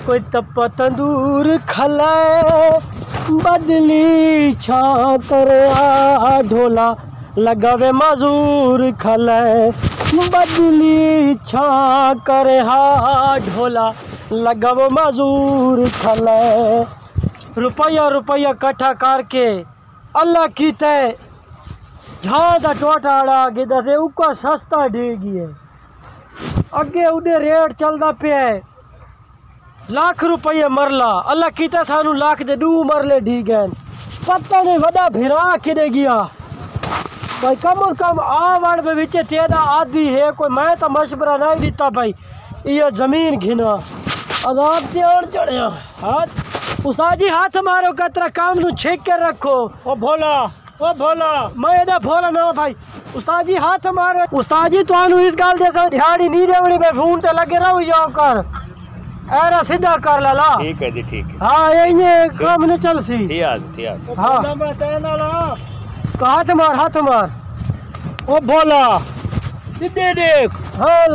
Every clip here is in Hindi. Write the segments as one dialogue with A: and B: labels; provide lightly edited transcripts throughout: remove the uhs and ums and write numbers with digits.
A: कोई तप तंदूर खले बदली छा करे ढोला लगावे मजूर खले बदली छा करे ढोला लगावे मजूर खले। रुपया रुपया इकट्ठा करके अल्लाह की तय झादा टोटाड़ा गिदा से उका सस्ता डेगी है अगे उडे रेट चलदा पे लाख रुपये मरला अल्लाह कीता सानू लाख दे 2 मरले ढी गए पता नहीं वड़ा भिरा किदे गया भाई कम से कम आवड़ में विच तेरा आदि है कोई मैं तो मशवरा नहीं दिता भाई ये जमीन घिना आजाद त्यार चढ़िया हाथ उस्ताद जी हाथ मारो कतरा काम नु छेक के रखो। ओ भोला मैं एदा भोला ना भाई उस्ताद जी हाथ मारो उस्ताद जी तुहानू इस गाल दे दिहाड़ी नहीं देवनी मैं फोन ते लगे रहो यो कर ऐरा सीधा कर ला। ठीक है जी ठीक है। हाँ ये काम न चल सी ठीक हाँ मैं तेना ला तो हाथ मार ओ भोला सीधे देख। हाँ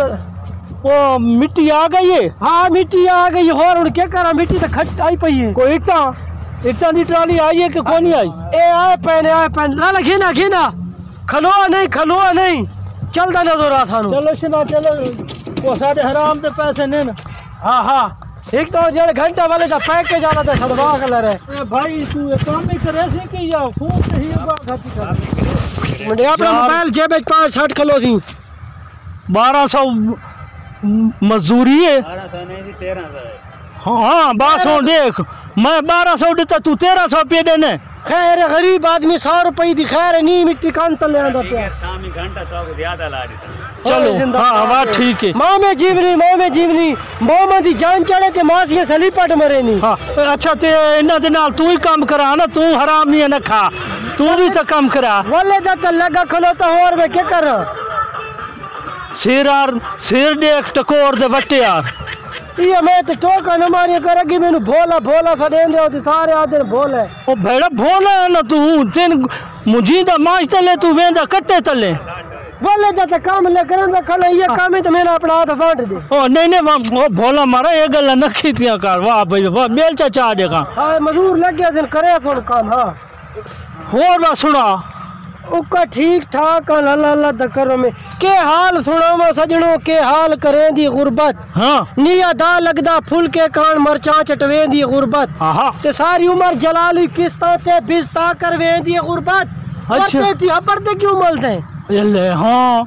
A: वो मिट्टी आ गई है। हाँ मिट्टी आ गई और उन क्या करा मिट्टी तो खट आई पई है कोई इट्टा दी ट्राली आई है कि कौन नहीं आई ए आए पहने ला घिना खलोआ नहीं चलदा नजर आ थानू चलो शिना चलो वो साडे हराम दे पैसे ने ना। हाँ एक तो जड़ घंटा वाले का पैकेज आना था सड़वा कलर है भाई तू काम नहीं करे से कि या खूब से ही बात कर मुंडे अपना मोबाइल जेब में 5-6 किलो सी 1200 मजदूरी है 1200 नहीं 1300 है। हाँ 1200 देख मैं 1200 देता तू 1300 रुपये देने खैर गरीब आदमी 100 रुपये दी खैर नहीं मिट्टी कान तले आंदा पे शाम घंटा तो ज्यादा ला रही चलो। हाँ बात ठीक है माँ में जीवनी माँ दी जान चढ़े ते मासियां सलीपट मरे नहीं। हाँ अच्छा ते इन्ना दे नाल तू ही काम करा ना तू हराम नहीं है ना खा तू भी तो काम करा वाले दा तो लगा खलोता और मैं क्या कर सिर देख टकोर दे बट्टे यार ये मैं तो टोका न मारिया करेगी मैंने भोला सा देन दे सारे आदे भोला ओ भेड़ा भोला है ना तू तेन मुझीदा मांच तले तू वेंदा कट्टे तले बोले जाता काम ले करन दा खले ये काम है तो मैंने अपना हाथ बांट दे। ओ नहीं ओ भोला मारा ये गल्ला नखी तिया कर वाह भाई वाह बेल चाचा देगा। हां मजदूर लग गया दिन करे सुन काम। हां और बा सुना उका ठीक ठाक अल्लाह दा करो में के हाल सुनावा सजणो के हाल करें दी गुरबत। हां निया दा लगदा फुल के कान मरचा चटवे दी गुरबत। हां ते सारी उम्र जलाली किस्ता ते बिस्ता करवे दी गुरबत। अच्छा ती हबर दे क्यों मलते ले। हाँ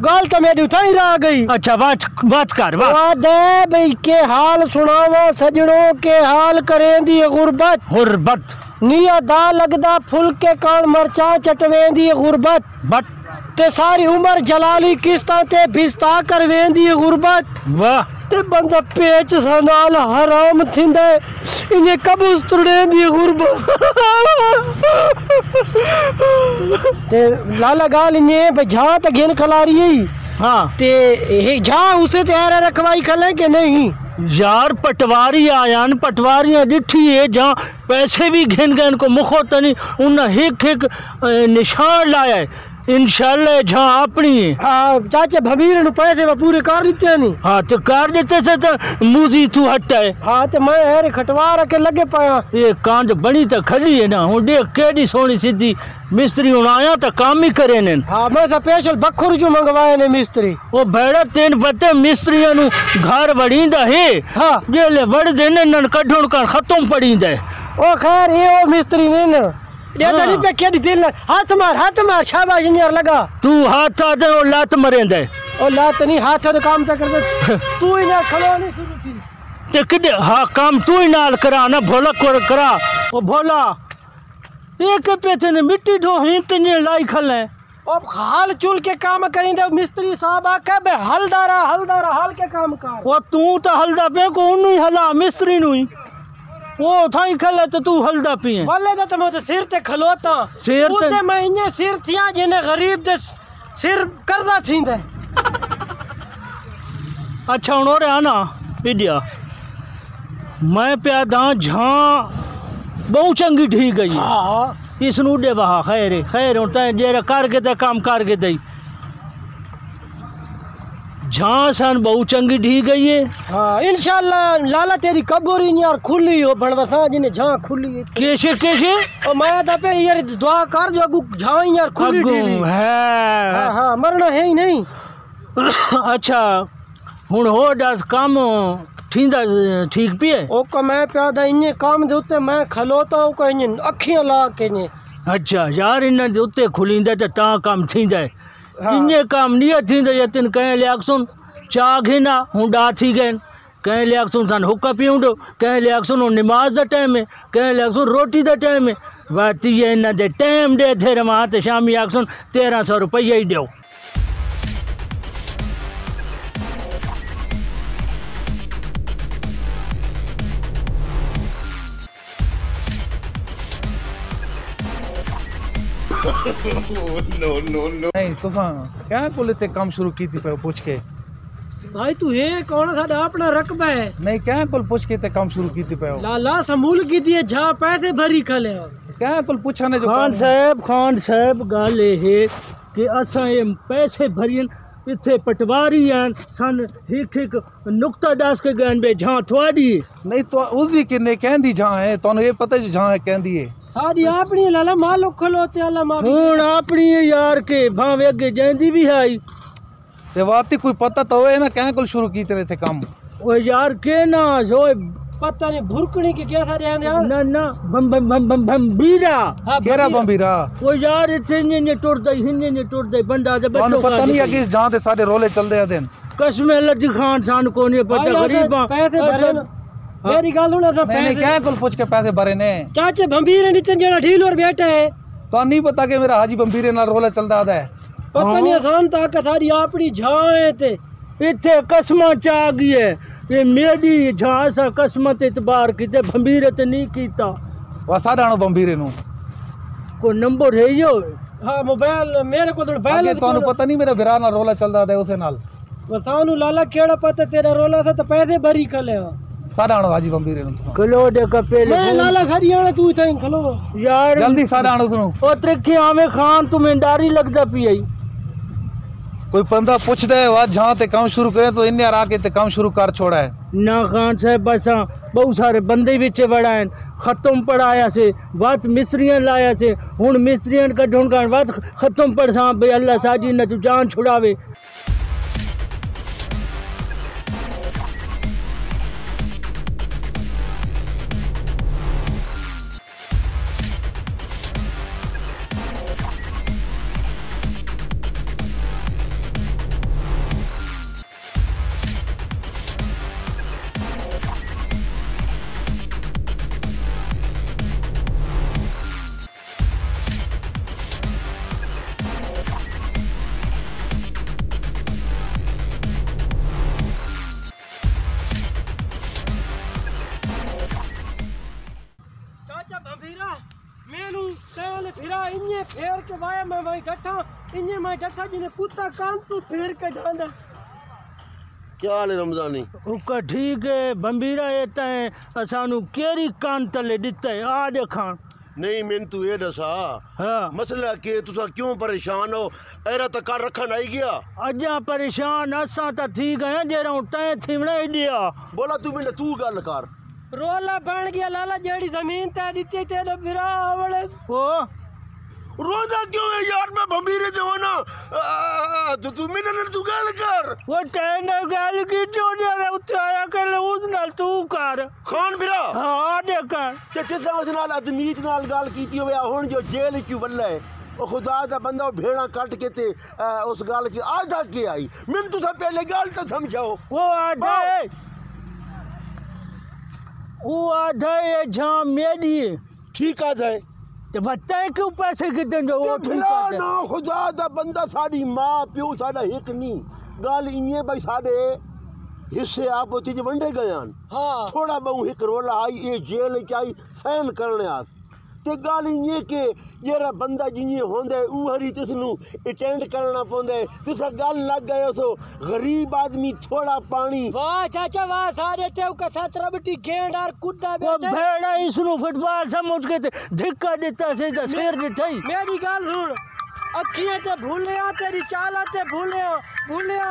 A: गाल तो मेरी उठाई रह गई। अच्छा बात कर दे भाई के हाल सुनावा सजणों के हाल करें दी गुरबत निया दा लगदा फुल के कान मरचा चटवें दी गुरबत बट ते सारी उम्र जलाली किस्ता ते बिस्ता करवें दी गुरबत। वाह ते बंदा पेच सनाल हराम थिंदे इने कबूस तुड़े दी गुरबत ते लाला गाल इने बजा त गेन खलारी है। हाँ ते हे जा उसे ते ऐरा रखवाई खले के नहीं यार पटवारी आया न पटवारियां डिठी है जहाँ पैसे भी घिन गए इनको मुखो तनी उन्हें एक निशान लाया है इंशाल्लाह जहाँ अपनी है। हाँ चाचा भबीर ने पैसे वो पूरे कर देते नहीं। हाँ तो कर देते से तो मूजी तू हटता है। हाँ तो मैं हेरे खटवा रखे लगे पाया ये कांड बनी तो खली है ना हूँ देख केडी सोनी सीधी मिस्त्री हूँ आया तो काम ही करे ने। हाँ मैं स्पेशल बखुर जो मंगवाए ने मिस्त्री वो भेड़ा तेन पते मिस्त्रियों नु घर बढ़ींदा है। हाँ जेले बढ़ देने न कढण कर खत्म पड़ींदा है। ओ खैर ये ओ मिस्त्री ने न ये पे केडी दिल हाथ मार शाबाश इंजीनियर लगा तू हाथ आ दे और लात मरेंदे ओ लात नहीं हाथ तो काम पे कर दे तू ही ना खलो नहीं शुरू थी ते किदे। हाँ काम तू ही नाल करा ना भोला को करा ओ भोला एक पे ने मिट्टी ढो हिंत ने लाई खले अब हाल चुल के काम करेंदे मिस्त्री साहब आके बे हलदारा हाल के काम कर ओ तू तो हलदा पे को उनु ही हला मिस्त्री नु वो थाई खले तो तू हलदा पिए बोले तो मैं तो सिर ते खलोता सिर ते मैं इने सिर थिया जिने गरीब दे सिर कर्जा थींदे। अच्छा उन और आना विद्या मैं प्या दा झां बहु चंगी ढी गई। हां इस नु दे वहा खैर होता है जेरा कर के ते काम कर के दई
B: झां सन बहु चंगी ढी गई है।
A: हाँ इंशाल्लाह लाला तेरी कब्र ही यार खुली हो बनवसा जिने झां खुली है
B: कैसे कैसे
A: ओ मैं दपे यार दुआ कर जो अगू झां यार खुली ढी
B: है।
A: हाँ हाँ मरना है ही नहीं।
B: अच्छा हुन हो दस काम ठींदा ठीक पिए
A: ओ का मैं प्यादा इने काम दे उत्ते मैं खलोता हूं का इने अखियां ला के ने।
B: अच्छा यार इन दे उत्ते खुलींदा त ता काम थींदा इने काम नहीं थींदा यतिन कह लिया सुन चा घिना हूं डा थी गए कह लिया सुन सन हुक्का पीऊंडो कह लिया सुन नमाज दा टाइम है कह लिया सुन रोटी दा टाइम है बाती ये इन दे टाइम दे थे रमा ते शामी आख सुन 1300 रुपया ही दो।
C: नहीं तुसा क्या कोले ते काम शुरू की थी पे पूछ के
A: भाई तू है कौन सा अपना रकबा है
C: नहीं क्या कोल पूछ के ते काम शुरू की थी पे
A: लाला समूल की दिए जा पैसे भरी खले
C: क्या कोल पूछा ने जो
B: खान साहब गाल है कि असा ये पैसे भरियन इथे पटवारी हैं सन एक नुक्ता डास के गन बे झां थवाडी
C: नहीं तो उसदी किने कहंदी जहां है तने ये पता जो जहां है कहंदी है
A: सारी अपनी लाला मालो खलोते अल्लाह मा
B: हुन अपनी यार के भावे अगे जेंदी भी आई
C: ते वाती कोई पता तो है ना क्या कोल शुरू की तेरे थे काम
B: ओ यार के ना जो
A: पता नहीं भुरकणी के क्या सारे हैं यार
B: ना ना बम बम बम बम बम बीरा
C: केरा बंबीरा
B: ओ यार इथे ने टुर दई हिने ने टुर दई बंदा दे
C: तने पता नहीं है कि जहां ते सारे रोले चल दे दिन
B: कसम अल्लाह खान सान को नहीं पता गरीब
A: पैसे भरे मेरी गल सुन सा
C: मैंने क्या कोल पूछ के पैसे भरे ने
A: चाचे बंबीर नितिन जना ढील और बैठा है
C: तो नहीं पता कि मेरा हाजी बंबीरे नाल रोला चलदा है
A: पता नहीं आसान ता का सारी अपनी झां है ते
B: इथे कसमा चा गई है ये मेरी झां सा कसमत इतबार कीते बंबीरे ते नहीं कीता
C: वा साडाणो बंबीरे नु
B: को नंबर है यो
A: हाँ मोबाइल मेरे को तो
C: आगे तने पता नहीं मेरा बिरा नाल रोला चलदा है उसे नाल
A: वसानु लाला केड़ा पता तेरा रोला था तो पैसे भरी खले
C: साडाणो हाजी बंबीरे नु
B: कलो दे का पहले
A: मैं लाला खड़ी आना तू इथे खलो
B: यार
C: जल्दी साडाणो सुनो
B: ओ त्रिखी आमे खान तुम्हें डारी लगदा पी आई
C: कोई बंदा पूछ दे वा जहां ते काम शुरू करे तो इन्ने आके ते काम शुरू कर छोड़ा है
B: ना खान साहब बस बहुत सारे बंदे बिच बड़ा है खत्म पढ़ाया से बात मिस्त्रियां लाया से हुन मिस्त्रियां का ढूंढ बात खत्म पढ़ सा भाई अल्लाह साजी न तू जान छुड़ावे
A: मेनू तेल फिरा इन्ने फेर के वाया मैं वही डठा इन्ने मैं डठा जिने कुत्ता कान तू फेर के ढांदा
D: क्या हाल है रमजानी
B: उका ठीक है बंबीरा एता है असानु केरी कान तले दिता है आ देखा
D: नहीं मैंने तू ये दसा
B: हाँ
D: मसला के तुसा क्यों परेशान हो एरा तक कर रखन आई गया
B: अजा परेशान असा तो थी गए जेरा तय थीवणे दिया
D: बोला तू मैंने तू गल कर
A: रोला बन गया लाला जेड़ी जमीन ते दित्ती तेरे फिरा आवड़े
B: ओ
D: रोजा क्यों है यार मैं बंबीरे जो ना तो तू मैंने तू गल कर
B: वो टैन गल की जो जरा उठे आया कर उस नाल तू कर
D: खान बिरा
B: हां देखा
D: ते किसा उस नाल आदमीत नाल गल कीती होवे हुन जो जेल क्यों बल्ले ओ खुदा दा बंदा भेड़ा काट के ते उस गल की आधा के आई मैंने तुसा पहले गल तो समझाओ
B: वो आधा ये जहाँ मेरी
D: ठीक आ जाए
B: तो बताए क्यों पैसे कितने दो वो ठीक
D: फिला
B: आ
D: ना खुदा दा बंदा साडी मां प्यो साडा हिक नहीं गल इन्ने भाई साडे हिस्से आप च वंडे गए
A: हाँ
D: थोड़ा बहु हिक रोला आई ये जेल चाई सहन करने आस ते गल इन्ने के जेरा बंदा जिन्ने होंदे ऊ हरी तिसनु अटेंड करना पौंदे तिसा गल लग गए सो गरीब आदमी थोड़ा पानी
A: वाह चाचा वाह सारे ते कथा तरबटी गेंड और कुत्ता
B: वो
A: बैठे
B: भेड़ा इसनु फुटबॉल समझ के ते धिक्का देता से तो शेर दिठाई
A: मेरी गल सुन अखियां ते भूलिया तेरी चाला ते भूलिया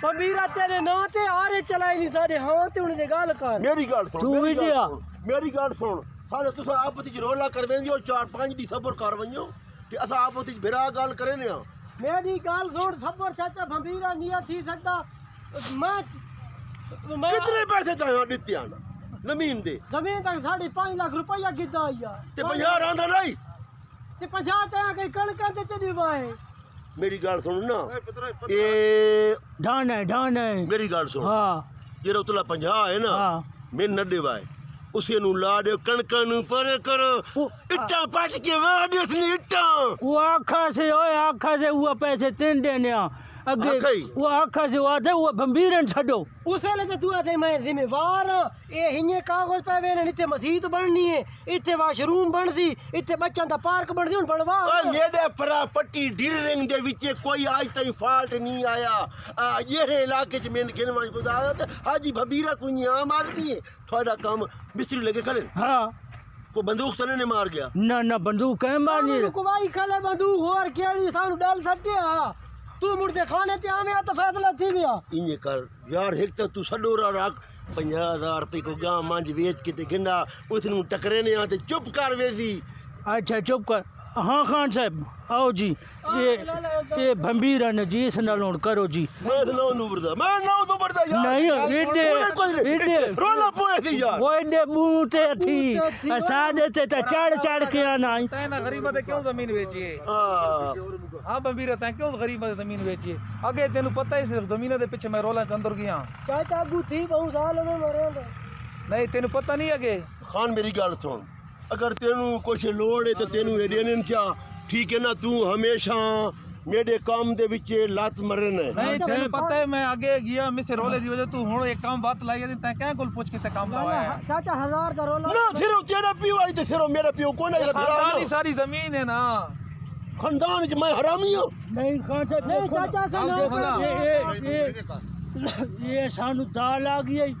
A: बबीरा तेरे नां ते आरे चलाई नहीं सारे हां ते उन्हें गाल कर
D: मेरी गल सुन,
B: तू
D: मेरी
B: भी
D: गल
B: दिया।
D: सुन, मेरी गल सुन। सारे तुस आपस च रोला कर वेंदियो 4-5 दी सबर कर वञो कि असां आपस च बिरा गल करे ने।
A: मेरी गाल सुन सबर चाचा बबीरा नहीं थी सकता मैं
D: कितने पैसे चाहे दित्ते ना जमीन दे?
A: जमीन तक 5.5 लाख रुपया गिद्दा आया
D: ते 50 आंदा नहीं
A: ते 50 ते कई कणकां ते चली वाए।
D: मेरी गल सुन ना, ये
B: ढान है
D: मेरी गल सुन,
B: हाँ
D: जेड़ा उतला 50 है ना
B: हाँ
D: मैं न देवाए उसे नु ला दे कणकां नु परे करो इट्टा पट के वाड उसने इट्टा
B: वो आखा से ओए आखा से वो पैसे तीन देने अगे
D: आखा ही?
B: वो आखा से वो आते वो बंबीरन छड़ो
A: उसे ले तू आते मैं जिम्मेवार हां ए हिने कागज पे वेने इथे मस्जिद बननी है इथे वाशरूम बन सी इथे बच्चों दा पार्क बन सी हुन बनवा
D: ओए मेरे प्रॉपर्टी डीलिंग दे विच कोई आज तक फॉल्ट नहीं आया। ये इलाके च मैंने कहने वाली गुजारा ते हाजी भबीरा कोई आम आदमी है थोड़ा काम मिस्त्री लगे खले
B: हाँ
D: को बंदूक तने ने मार गया
B: ना बंदूक है मारनी
A: रुकवाई खले बंदूक और केड़ी सानु डाल सटिया तू मुर्दे खाने ते आवे तो फैसला थी गया
D: इने कर यार एक तो तू सडोरा रख 50,000 रुपए को गांव मंज बेच के ते गिंदा उसनु टकरे ने आते चुप कर वेसी।
B: अच्छा चुप कर। हाँ खान साहब आओ जी ये बंबीरा ने जी इस नालों करो जी
D: मैं नो बरदा मैं नो तो बरदा यार
B: नहीं एडे
D: रोला पोए थी यार
B: वो एडे बूते थी साडे ते चढ़ के आना
C: तैं ना गरीबा ते क्यों जमीन बेची है?
D: हां
C: हाँ बंबीरा तैं क्यों गरीबा ते जमीन बेची है? अगे तेनू पता ही सिर्फ जमीन दे पिछे मैं रोला चंदर गया
A: चाचा गुथी बहुत साल में मरे
C: नहीं तेनू पता नहीं अगे
D: खान मेरी गल सुन अगर तेनू कुछ लोड़ है तो तेनू एडियन क्या ठीक है ना तू हमेशा मेरे काम दे विच लात मरन है
C: नहीं तेनू पता है मैं आगे गया मिसे रोले दी वजह तू हुन एक काम बात लाई है तैं क्या कुल पूछ के ते काम लाया है?
A: चाचा 1000 का रोला
D: ना सिर्फ तेरा पियो आई ते सिर्फ मेरा पियो कौन है
C: खानदानी सारी जमीन है ना
D: खानदान च मैं हरामी हूं
B: नहीं खान साहब
A: नहीं चाचा का नाम
B: ये सानू दाल आ गई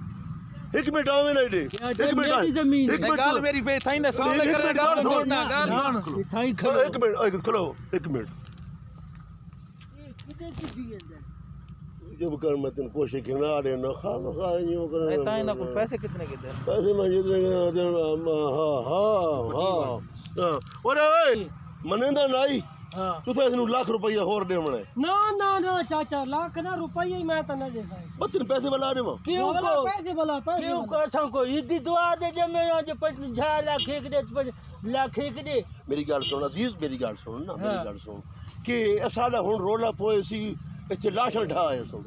D: एक मिनट आवे ना दे एक मिनट
B: मेरी जमीन
D: एक
C: मैं
D: मिनट
C: गाल मेरी पे थाई ना सामने
D: एक
C: कर
D: मिनट
C: गाल
D: गाल
C: छोड़ना गाल
B: हाँ,
C: छोड़
B: थाई खड़ो
D: एक मिनट खलो एक मिनट जब कर मैं तेन पोषे खिला दे ना खा यूं कर
C: नहीं ताई ना कुल पैसे कितने के दे
D: पैसे मैं जितने हां ओरे ओए मनेंदा नहीं
B: हाँ
D: तू तो इसनु लाख रुपया और देवणे
A: ना चाचा लाख ना रुपया ही मैं तो न दे सकता
D: बतिन पैसे वाला दे
B: क्यों
A: बोला
B: को
A: पैसे बोला पैसे
B: क्यों
A: बोला।
B: कर सको इदी दुआ दे जे मैं आज 50 लाख एक दे 50 लाख एक दे
D: मेरी गल सुन अजीज मेरी गल सुन ना मेरी
B: हाँ।
D: गल सुन कि साडा हुन रोला पोए सी इथे लाशां ढाए सो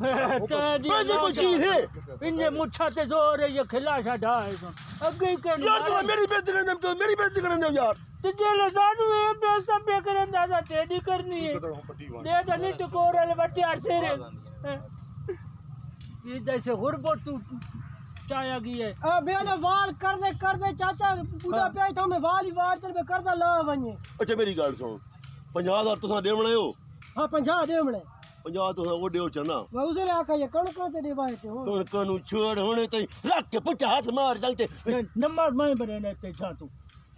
D: पैसे कोई चीज है
B: इन्ने मुच्छा ते जोर है ये खिलासा ढाए अगे के
D: यार तू मेरी बेइज्जती करने दे मेरी बेइज्जती करने दे यार
B: तो जेल सानू ये पैसा पे करन दादा टेडी करनी है दे तो नहीं टकोरल बट्टी आसे रे ये जैसे गुरबो तू चाया गई है
A: अब मैंने वाल कर दे चाचा बूढ़ा पे आई था मैं वाल ही वार तेरे पे कर दा ला वने
D: अच्छा मेरी गल सुन 50,000 तुसा देवणे हो
A: हां 50 दे हमने
D: 50 तुसा वो देव चना
A: वो उसे आका ये कणक ते देवाए थे हो
D: तो कनु छोड़ होने तई रख के पुछ हाथ मार जाते
B: नंबर मैं बने ते छा तू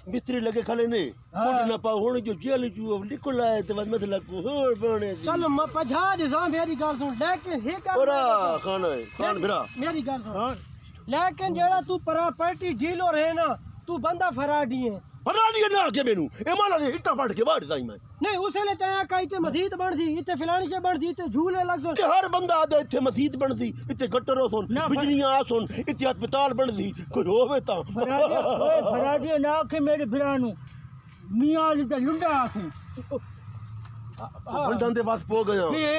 D: मिस्त्री लगे खले ने
B: हाँ।
D: कुछ ना पाओ होने जो जेल जो निकल आए तो मतलब को होर बने
A: चल मैं 50 दे सा मेरी गल सुन लेकिन हे कर
D: ओरा खान है खान फिरा
A: मेरी गल सुन
B: हां
A: लेकिन जेड़ा तू प्रॉपर्टी डीलर है ना तू बंदा फराडी है
D: फरा दिया ना के मेनू ए माला ने इट्टा फाड़ के बाहर जाई मैं
A: नहीं उसे ले तया कई ते मस्जिद बन सी इते फलानी से बन सी इते झूले लग सो
D: कि हर बंदा आदे इथे मस्जिद बन सी इथे गटर सुन
B: ना,
D: बिजलियां आ सुन इथे अस्पताल बन सी कोई होवे ता
B: फराडियो ना के मेरे फिरानू मियां अली दा लुंडा आखू
D: बंदन दे पास पो गया
B: ये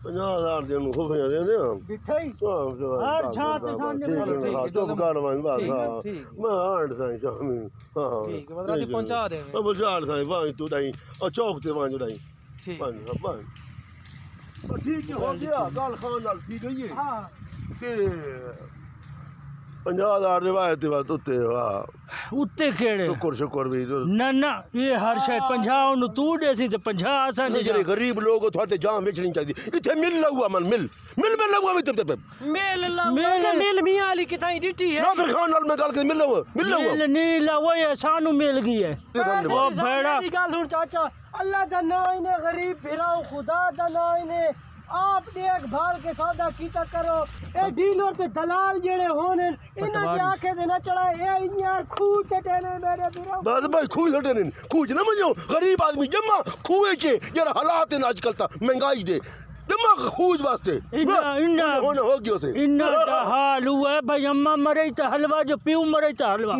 D: 50,000 देनु हो गया ने
B: दिखाई हर छात सामने
D: चुप कर मान बस हां
C: ठीक।
D: मैं आंट साई शामी हां
C: ठीक है मतलब पहुंचा देंगे
D: अब चार साई वाई तू दाई और चौक ते वांजो दाई
C: ठीक
D: पांच पांच ठीक है हो गया गाल खान नाल ठीक है ये
A: हां
D: कि 50,000 रिवायत बात उत्ते वाह
B: उत्ते केड़े
D: शुक्र भी
B: ना ये हर शय 50 नु तू देसी ते 50 आसा ने
D: जेरे गरीब लोग थोड़े जान बेचनी चाहिए इथे मिल लगा मन मिल लगा भी तब
A: मेल मियां अली किताई डिटी है
D: नासिर खान नाल मैं गल के मिल लगा
B: नीला वो ये सानू मिल गई है ओ भेड़ा
A: मेरी गल सुन चाचा अल्लाह दा नाम इने गरीब फिराओ खुदा दा नाम इने आप देखभाल के सौदा कीता करो। ए डीलर ते दलाल जेड़े होने इन्हां दी आंखें दे ना चढ़ा ए यार खूह चटे ने मेरे बिरो।
D: बस भाई खूह लटे ने खूह ना मजो गरीब आदमी जमा खूह चे जरा हालात ने आजकल ता महंगाई दे जमा खूह वास्ते
B: इन्ना
D: हो गयो से
B: इन्ना हाल हुआ है भाई अम्मा मरे तो हलवा जो पीऊ मरे तो हलवा